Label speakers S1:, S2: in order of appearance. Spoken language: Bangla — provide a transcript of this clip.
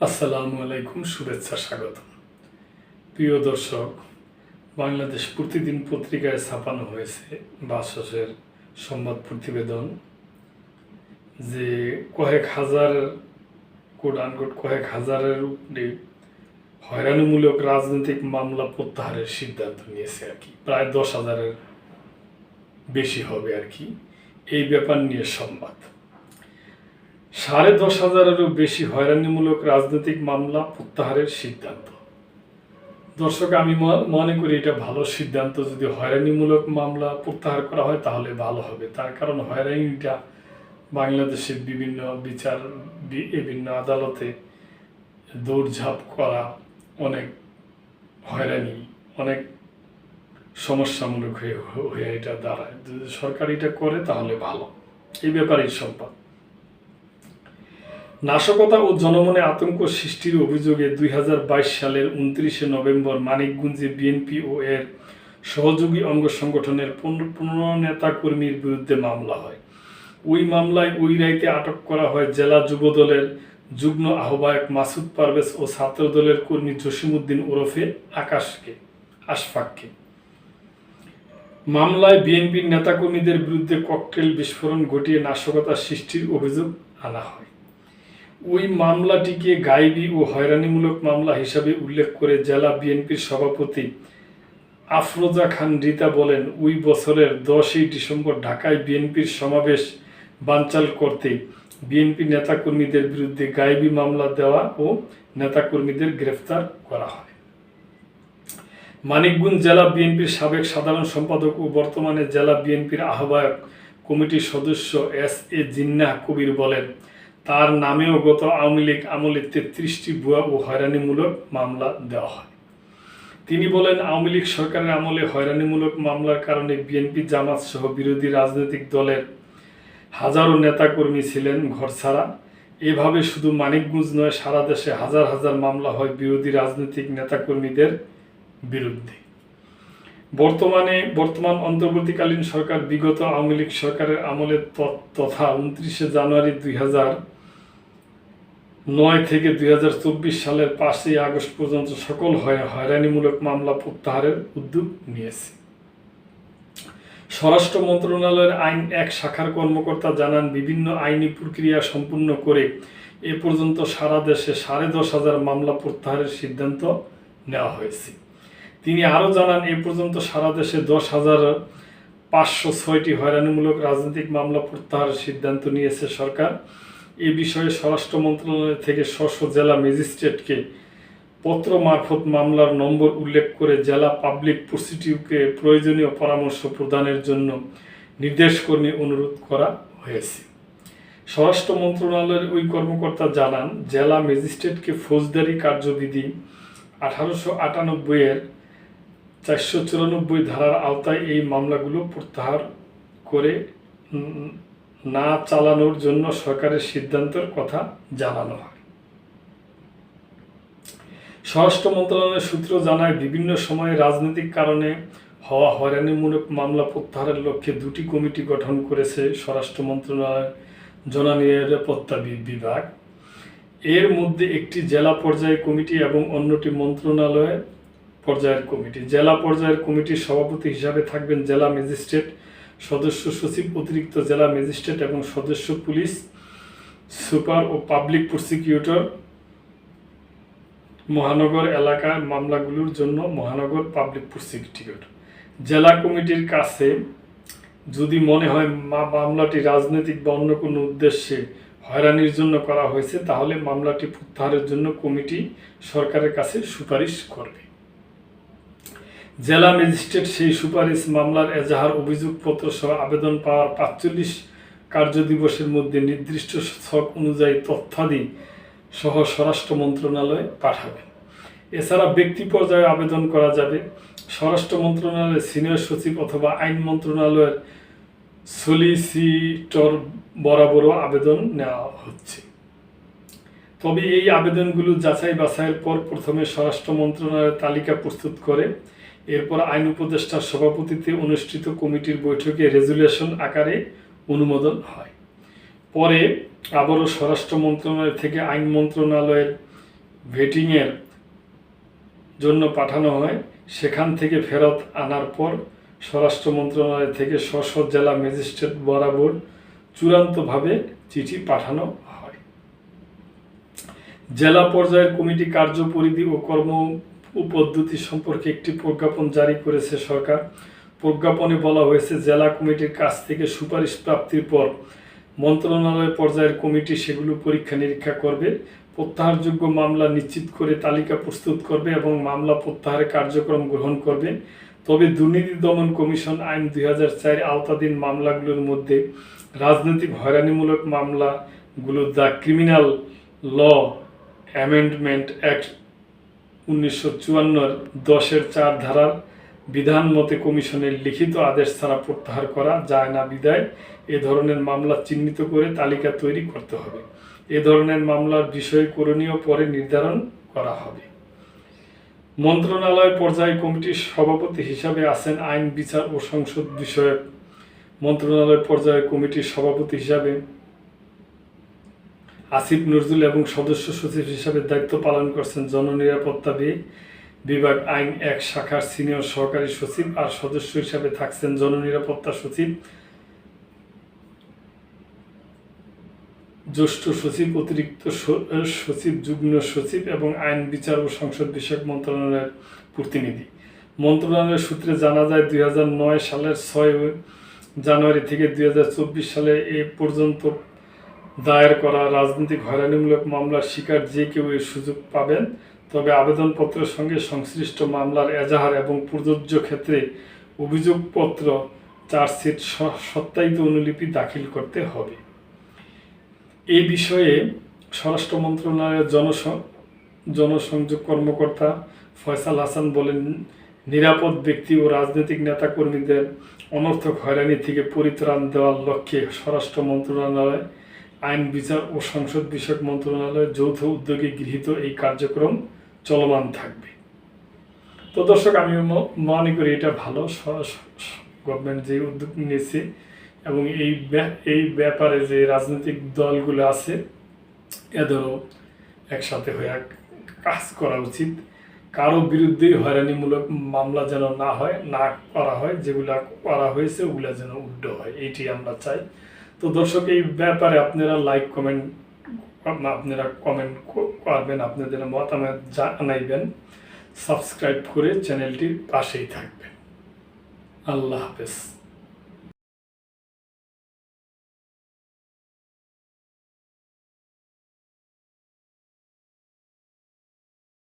S1: আসসালামু আলাইকুম, শুভেচ্ছা, স্বাগত। প্রিয় দর্শক, বাংলাদেশ প্রতিদিন পত্রিকায় ছাপানো হয়েছে বাসসের সংবাদ প্রতিবেদন যে কয়েক হাজারের উপরে হয়রানিমূলক রাজনৈতিক মামলা প্রত্যাহারের সিদ্ধান্ত নিয়েছে আর কি। প্রায় 10,000-এর বেশি হবে আর কি। এই ব্যাপার নিয়ে সংবাদ 10,500-এরও বেশি হয়রানিমূলক রাজনৈতিক মামলা প্রত্যাহারের সিদ্ধান্ত। দর্শক, আমি মনে করি এটা ভালো সিদ্ধান্ত। যদি হয়রানিমূলক মামলা প্রত্যাহার করা হয় তাহলে ভালো হবে। তার কারণ হয়রানিটা বাংলাদেশের বিভিন্ন আদালতে দৌড়ঝাঁপ করা অনেক হয়রানি, অনেক সমস্যামূলক হয়ে এটা দাঁড়ায়। যদি সরকার এটা করে তাহলে ভালো। এই ব্যাপারেই সংবাদ। নাশকতা ও জনমনে আতঙ্ক সৃষ্টির অভিযোগে 2022 সালের 29 নভেম্বর মানিকগঞ্জে বিএনপি ও এর সহযোগী অঙ্গ সংগঠনের 15 নেতাকর্মীর বিরুদ্ধে মামলা হয়। ওই মামলায় ওই রাইতে আটক করা হয় জেলা যুবদলের যুগ্ম আহ্বায়ক মাসুদ পারভেজ ও ছাত্রদলের কর্মী জসিমউদ্দিন ওরফে আশফাককে। মামলায় বিএনপির নেতাকর্মীদের বিরুদ্ধে ককটেল বিস্ফোরণ ঘটিয়ে নাশকতা সৃষ্টির অভিযোগ আনা হয়। ওই মামলাটিকে গায়েবী ও হয়রানিমূলক মামলা হিসাবে উল্লেখ করে জেলা বিএনপির সভাপতি আফরোজা খান রীতা বলেন, ওই বছরের 10ই ডিসেম্বর ঢাকায় বিএনপির সমাবেশ বানচাল করতে বিএনপি নেতাকর্মীদের বিরুদ্ধে গায়েবী মামলা দেওয়া ও নেতাকর্মীদের গ্রেফতার করা হয়। মানিকগঞ্জ জেলা বিএনপির সাবেক সাধারণ সম্পাদক ও বর্তমানে জেলা বিএনপির আহ্বায়ক কমিটির সদস্য এস.এ. জিন্নাহ কবির বলেন, তার নামেও গত আওয়ামী লীগ আমলে 33টি ভুয়া ও হয়রানিমূলক মামলা দেওয়া হয়। তিনি বলেন, আওয়ামী লীগ সরকারের আমলে হয়রানিমূলক মামলার কারণে বিএনপি, জামাত সহ বিরোধী রাজনৈতিক দলের হাজারো নেতাকর্মী ছিলেন ঘরছাড়া। এভাবে শুধু মানিকগঞ্জ নয়, সারা দেশে হাজার হাজার মামলা হয় বিরোধী রাজনৈতিক নেতাকর্মীদের বিরুদ্ধে। বর্তমান অন্তর্বর্তীকালীন সরকার বিগত আওয়ামী লীগ সরকারের আমলে তথা 29 জানুয়ারি 2009 থেকে 2024 সালের 5ই আগস্ট পর্যন্ত সকল হয়রানিমূলক মামলা প্রত্যাহারের উদ্যোগ নিয়েছে। স্বরাষ্ট্র মন্ত্রণালয়ের আইন এক শাখার কর্মকর্তা জানান, বিভিন্ন আইনি প্রক্রিয়া সম্পূর্ণ করে এ পর্যন্ত সারা দেশে 10,500 মামলা প্রত্যাহারের সিদ্ধান্ত নেওয়া হয়েছে। তিনি আরও জানান, এ পর্যন্ত সারা দেশে 10,506টি হয়রানিমূলক রাজনৈতিক মামলা প্রত্যাহারের সিদ্ধান্ত নিয়েছে সরকার। এ বিষয়ে স্বরাষ্ট্র মন্ত্রণালয় থেকে স্ব জেলা ম্যাজিস্ট্রেটকে পত্র মারফত মামলার নম্বর উল্লেখ করে জেলা পাবলিক প্রসিকিউটরকে প্রয়োজনীয় পরামর্শ প্রদানের জন্য নির্দেশক্রমে অনুরোধ করা হয়েছে। স্বরাষ্ট্র মন্ত্রণালয়ের ওই কর্মকর্তা জানান, জেলা ম্যাজিস্ট্রেটকে ফৌজদারি কার্যবিধি 1898-এর 494 ধারার আওতায় এই মামলাগুলো প্রত্যাহার করে না চালানোর জন্য সরকারের সিদ্ধান্তের কথা জানানো হয়। স্বরাষ্ট্র মন্ত্রণালয়ের সূত্র জানায়, বিভিন্ন সময়ে রাজনৈতিক কারণে হওয়া হয়রানিমূলক মামলা প্রত্যাহারের লক্ষ্যে 2টি কমিটি গঠন করেছে স্বরাষ্ট্র মন্ত্রণালয়ের জননিরাপত্তা বিভাগ। এর মধ্যে একটি জেলা পর্যায়ের কমিটি এবং অন্যটি মন্ত্রণালয়ের পর্যায়ের কমিটি। জেলা পর্যায়ের কমিটির সভাপতি হিসাবে থাকবেন জেলা ম্যাজিস্ট্রেট, সদস্য সচিব, অতিরিক্ত জেলা ম্যাজিস্ট্রেট এবং সদস্য পুলিশ সুপার ও পাবলিক প্রসিকিউটর। মহানগর এলাকার মামলাগুলোর জন্য মহানগর পাবলিক প্রসিকিউটর। জেলা কমিটির কাছে যদি মনে হয় মামলাটি রাজনৈতিক বা অন্য কোনো উদ্দেশ্যে হয়রানির জন্য করা হয়েছে, তাহলে মামলাটি প্রত্যাহারের জন্য কমিটি সরকারের কাছে সুপারিশ করবে। জেলা ম্যাজিস্ট্রেট সেই সুপারিশ মামলার এজাহার, অভিযোগপত্র সহ আবেদন পাওয়ার 45 কার্যদিবসের মধ্যে নির্দিষ্ট ছক অনুযায়ী তথ্যাদি সহ স্বরাষ্ট্র মন্ত্রণালয়ে পাঠাবেন। এছাড়া ব্যক্তি পর্যায়ে আবেদন করা যাবে। স্বরাষ্ট্র মন্ত্রণালয়ের সিনিয়র সচিব অথবা আইন মন্ত্রণালয়ের সলিসিটর বরাবরও আবেদন নেওয়া হচ্ছে। তবে এই আবেদনগুলো যাচাই বাছাইয়ের পর প্রথমে স্বরাষ্ট্র মন্ত্রণালয়ের তালিকা প্রস্তুত করে এরপর আইন উপদেষ্টার সভাপতিত্বে অনুষ্ঠিত কমিটির বৈঠকে রেজুলেশন আকারে অনুমোদন হয়। পরে আবারও স্বরাষ্ট্র মন্ত্রণালয় থেকে আইন মন্ত্রণালয়ের ভেটিংয়ের জন্য পাঠানো হয়। সেখান থেকে ফেরত আনার পর স্বরাষ্ট্র মন্ত্রণালয় থেকে স্ব জেলা ম্যাজিস্ট্রেট বরাবর চূড়ান্তভাবে চিঠি পাঠানো হয়। জেলা পর্যায়ের কমিটি কার্যপরিধি ও কর্ম পদ্ধতি সম্পর্কে একটি প্রজ্ঞাপন জারি করেছে সরকার। প্রজ্ঞাপনে বলা হয়েছে, জেলা কমিটির কাছ থেকে সুপারিশ প্রাপ্তির পর মন্ত্রণালয় পর্যায়ের কমিটি সেগুলো পরীক্ষা নিরীক্ষা করবে, প্রত্যাহারযোগ্য মামলা নিশ্চিত করে তালিকা প্রস্তুত করবে এবং মামলা প্রত্যাহারের কার্যক্রম গ্রহণ করবে। তবে দুর্নীতি দমন কমিশন আইন 2004 আওতাধীন মামলাগুলোর মধ্যে রাজনৈতিক হয়রানিমূলক মামলাগুলো the criminal law amendment act 1954 10-4 ধারার বিধান মতে কমিশনের লিখিত আদেশ ছাড়া প্রত্যাহার করা যায় না বিধায় এ ধরনের মামলা চিহ্নিত করে তালিকা তৈরি করতে হবে। এ ধরনের মামলার বিষয় করণীয় পরে নির্ধারণ করা হবে। মন্ত্রণালয় পর্যায়ে কমিটির সভাপতি হিসাবে আছেন আইন, বিচার ও সংসদ বিষয়ক মন্ত্রণালয় পর্যায়ে কমিটির সভাপতি হিসাবে আসিফ নজরুল এবং সদস্য সচিব হিসাবে দায়িত্ব পালন করছেন জননিরাপত্তা বিভাগ আইন 1 শাখার সিনিয়র সহকারী সচিব, আর সদস্য হিসাবে থাকছেন জননিরাপত্তা সচিব, জ্যেষ্ঠ সচিব, অতিরিক্ত সচিব, যুগ্ম সচিব এবং আইন, বিচার ও সংসদ বিষয়ক মন্ত্রণালয়ের প্রতিনিধি। মন্ত্রণালয়ের সূত্রে জানা যায়, 2009 সালের 6 জানুয়ারি থেকে 2024 সালে এ পর্যন্ত দায়ের করা রাজনৈতিক হয়রানিমূলক মামলার শিকার যে কেউ এই সুযোগ পাবেন। তবে আবেদনপত্রের সঙ্গে সংশ্লিষ্ট মামলার এজাহার এবং প্রযোজ্য ক্ষেত্রে অভিযোগপত্র, চার্জশিট, সত্যায়িত অনুলিপি দাখিল করতে হবে। এই বিষয়ে স্বরাষ্ট্র মন্ত্রণালয়ের জনসংযোগ কর্মকর্তা ফয়সাল হাসান বলেন, নিরাপদ ব্যক্তি ও রাজনৈতিক নেতাকর্মীদের অনর্থক হয়রানি থেকে পরিত্রাণ দেওয়ার লক্ষ্যে স্বরাষ্ট্র মন্ত্রণালয়, আইন, বিচার ও সংসদ বিষয়ক মন্ত্রণালয়ের যৌথ উদ্যোগে গৃহীত এই কার্যক্রম চলমান থাকবে। তো দর্শক, আমি মনে করি এটা ভালো, গভর্নমেন্ট যে উদ্যোগ নিয়েছে এবং এই ব্যাপারে যে রাজনৈতিক দলগুলো আছে এদেরও একসাথে হয়ে কাজ করা উচিত। কারো বিরুদ্ধে হয়রানিমূলক মামলা যেন না করা হয়, যেগুলা করা হয়েছে ওগুলা যেন উড্ড হয়, এইটি আমরা চাই। তো দর্শক, এই ব্যাপারে আপনারা কমেন্ট করবেন, আপনাদের মতামত জানাইবেন, সাবস্ক্রাইব করে চ্যানেলটির পাশেই থাকবেন। আল্লাহ হাফেজ।